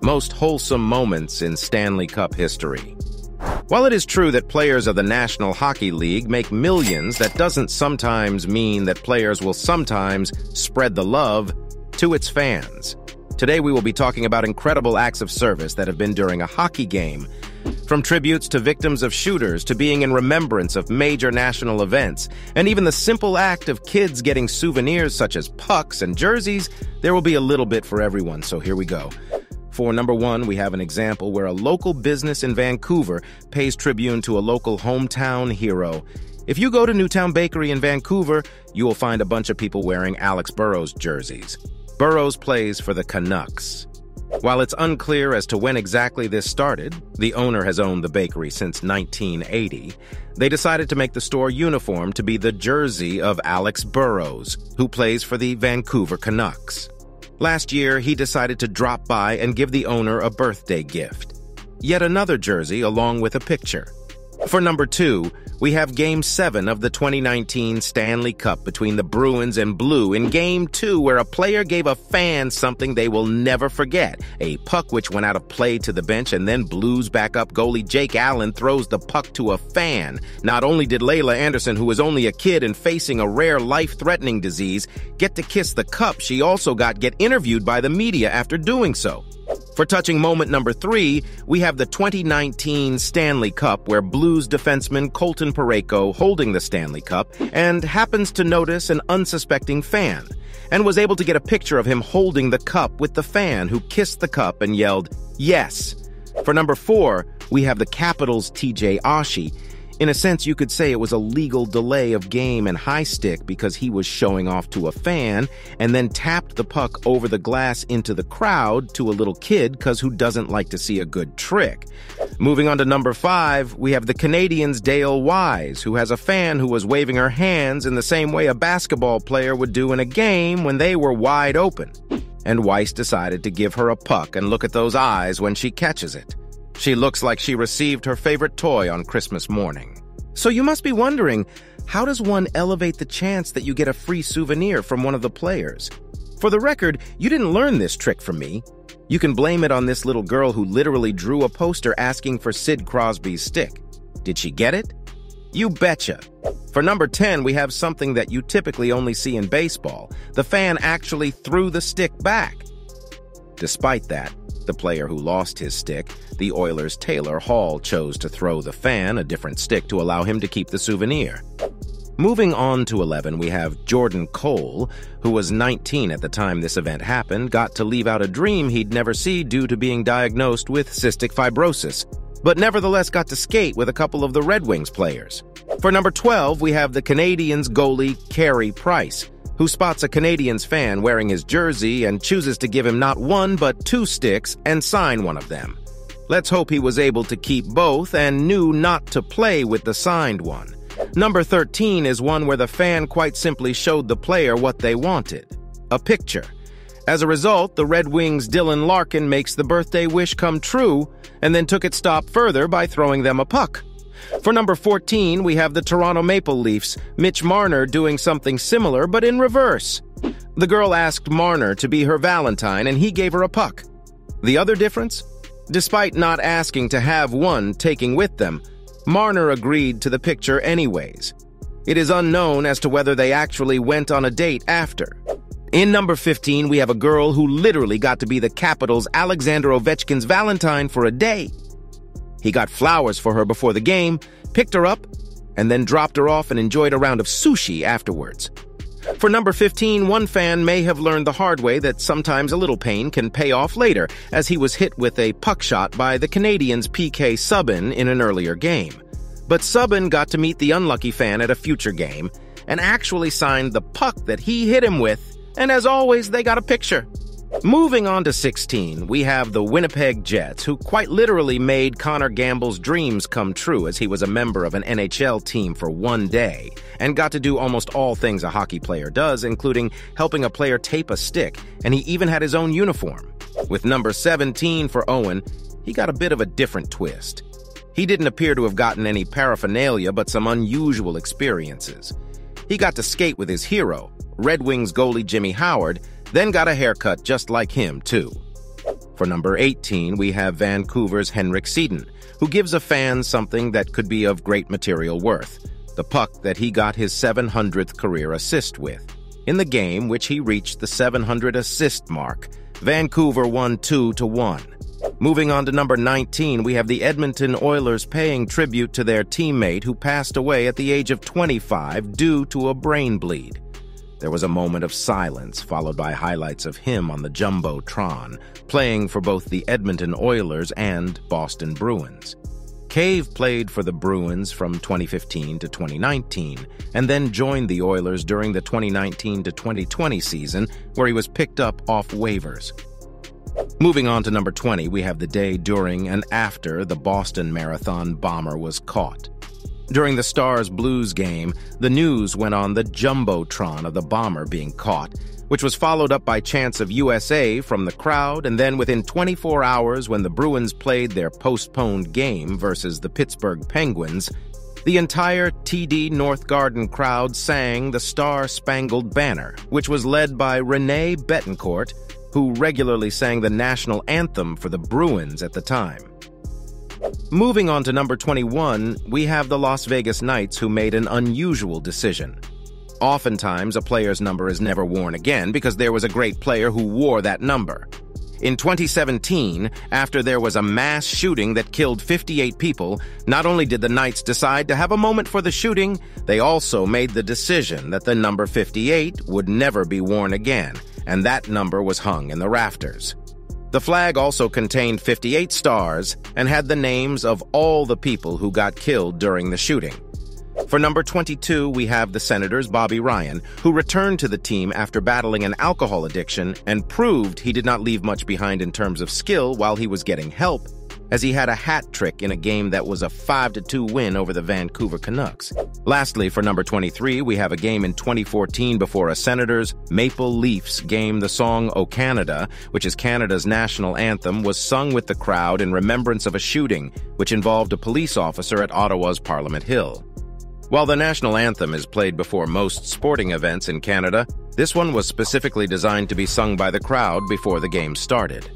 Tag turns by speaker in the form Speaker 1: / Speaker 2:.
Speaker 1: Most wholesome moments in Stanley Cup history. While it is true that players of the National Hockey League make millions, that doesn't sometimes mean that players will sometimes spread the love to its fans. Today we will be talking about incredible acts of service that have been during a hockey game. From tributes to victims of shooters to being in remembrance of major national events, and even the simple act of kids getting souvenirs such as pucks and jerseys, there will be a little bit for everyone, so here we go. For number one, we have an example where a local business in Vancouver pays tribute to a local hometown hero. If you go to Newtown Bakery in Vancouver, you will find a bunch of people wearing Alex Burrows jerseys. Burrows plays for the Canucks. While it's unclear as to when exactly this started, the owner has owned the bakery since 1980, they decided to make the store uniform to be the jersey of Alex Burrows, who plays for the Vancouver Canucks. Last year, he decided to drop by and give the owner a birthday gift. Yet another jersey along with a picture. For number two, we have Game 7 of the 2019 Stanley Cup between the Bruins and Blue in Game 2, where a player gave a fan something they will never forget. A puck which went out of play to the bench, and then Blues backup goalie Jake Allen throws the puck to a fan. Not only did Layla Anderson, who was only a kid and facing a rare life-threatening disease, get to kiss the cup, she also get interviewed by the media after doing so. For touching moment number three, we have the 2019 Stanley Cup, where Blues defenseman Colton Parayko holding the Stanley Cup and happens to notice an unsuspecting fan, and was able to get a picture of him holding the cup with the fan who kissed the cup and yelled, "Yes." For number four, we have the Capitals' TJ Oshie. In a sense, you could say it was a legal delay of game and high stick because he was showing off to a fan and then tapped the puck over the glass into the crowd to a little kid, because who doesn't like to see a good trick? Moving on to number five, we have the Canadiens' Dale Wise, who has a fan who was waving her hands in the same way a basketball player would do in a game when they were wide open. And Weiss decided to give her a puck, and look at those eyes when she catches it. She looks like she received her favorite toy on Christmas morning. So you must be wondering, how does one elevate the chance that you get a free souvenir from one of the players? For the record, you didn't learn this trick from me. You can blame it on this little girl who literally drew a poster asking for Sid Crosby's stick. Did she get it? You betcha. For number 10, we have something that you typically only see in baseball. The fan actually threw the stick back. Despite that, the player who lost his stick, the Oilers' Taylor Hall, chose to throw the fan a different stick to allow him to keep the souvenir. Moving on to 11, we have Jordan Cole, who was 19 at the time this event happened, got to leave out a dream he'd never see due to being diagnosed with cystic fibrosis, but nevertheless got to skate with a couple of the Red Wings players. For number 12, we have the Canadiens goalie Carey Price, who spots a Canadiens fan wearing his jersey and chooses to give him not one but two sticks and sign one of them. Let's hope he was able to keep both and knew not to play with the signed one. Number 13 is one where the fan quite simply showed the player what they wanted: a picture. As a result, the Red Wings' Dylan Larkin makes the birthday wish come true and then took it stop further by throwing them a puck. For number 14, we have the Toronto Maple Leafs' Mitch Marner doing something similar but in reverse. The girl asked Marner to be her Valentine and he gave her a puck. The other difference? Despite not asking to have one taking with them, Marner agreed to the picture anyways. It is unknown as to whether they actually went on a date after. In number 15, we have a girl who literally got to be the Capitals' Alexander Ovechkin's Valentine for a day. He got flowers for her before the game, picked her up, and then dropped her off and enjoyed a round of sushi afterwards. For number 15, one fan may have learned the hard way that sometimes a little pain can pay off later, as he was hit with a puck shot by the Canadiens' PK Subban in an earlier game. But Subban got to meet the unlucky fan at a future game and actually signed the puck that he hit him with, and as always, they got a picture. Moving on to 16, we have the Winnipeg Jets, who quite literally made Connor Gamble's dreams come true, as he was a member of an NHL team for one day and got to do almost all things a hockey player does, including helping a player tape a stick, and he even had his own uniform. With number 17 for Owen, he got a bit of a different twist. He didn't appear to have gotten any paraphernalia but some unusual experiences. He got to skate with his hero, Red Wings goalie Jimmy Howard, then got a haircut just like him, too. For number 18, we have Vancouver's Henrik Sedin, who gives a fan something that could be of great material worth, the puck that he got his 700th career assist with. In the game, which he reached the 700 assist mark, Vancouver won 2-1. Moving on to number 19, we have the Edmonton Oilers paying tribute to their teammate who passed away at the age of 25 due to a brain bleed. There was a moment of silence, followed by highlights of him on the Jumbotron, playing for both the Edmonton Oilers and Boston Bruins. Cave played for the Bruins from 2015 to 2019, and then joined the Oilers during the 2019 to 2020 season, where he was picked up off waivers. Moving on to number 20, we have the day during and after the Boston Marathon bomber was caught. During the Stars-Blues game, the news went on the Jumbotron of the bomber being caught, which was followed up by chants of USA from the crowd, and then within 24 hours when the Bruins played their postponed game versus the Pittsburgh Penguins, the entire TD North Garden crowd sang the Star-Spangled Banner, which was led by Renee Betancourt, who regularly sang the national anthem for the Bruins at the time. Moving on to number 21, we have the Las Vegas Knights, who made an unusual decision. Oftentimes, a player's number is never worn again because there was a great player who wore that number. In 2017, after there was a mass shooting that killed 58 people, not only did the Knights decide to have a moment for the shooting, they also made the decision that the number 58 would never be worn again, and that number was hung in the rafters. The flag also contained 58 stars and had the names of all the people who got killed during the shooting. For number 22, we have the Senators' Bobby Ryan, who returned to the team after battling an alcohol addiction and proved he did not leave much behind in terms of skill while he was getting help, as he had a hat trick in a game that was a 5-2 win over the Vancouver Canucks. Lastly, for number 23, we have a game in 2014 before a Senators Maple Leafs game. The song "O Canada," which is Canada's national anthem, was sung with the crowd in remembrance of a shooting which involved a police officer at Ottawa's Parliament Hill. While the national anthem is played before most sporting events in Canada, this one was specifically designed to be sung by the crowd before the game started.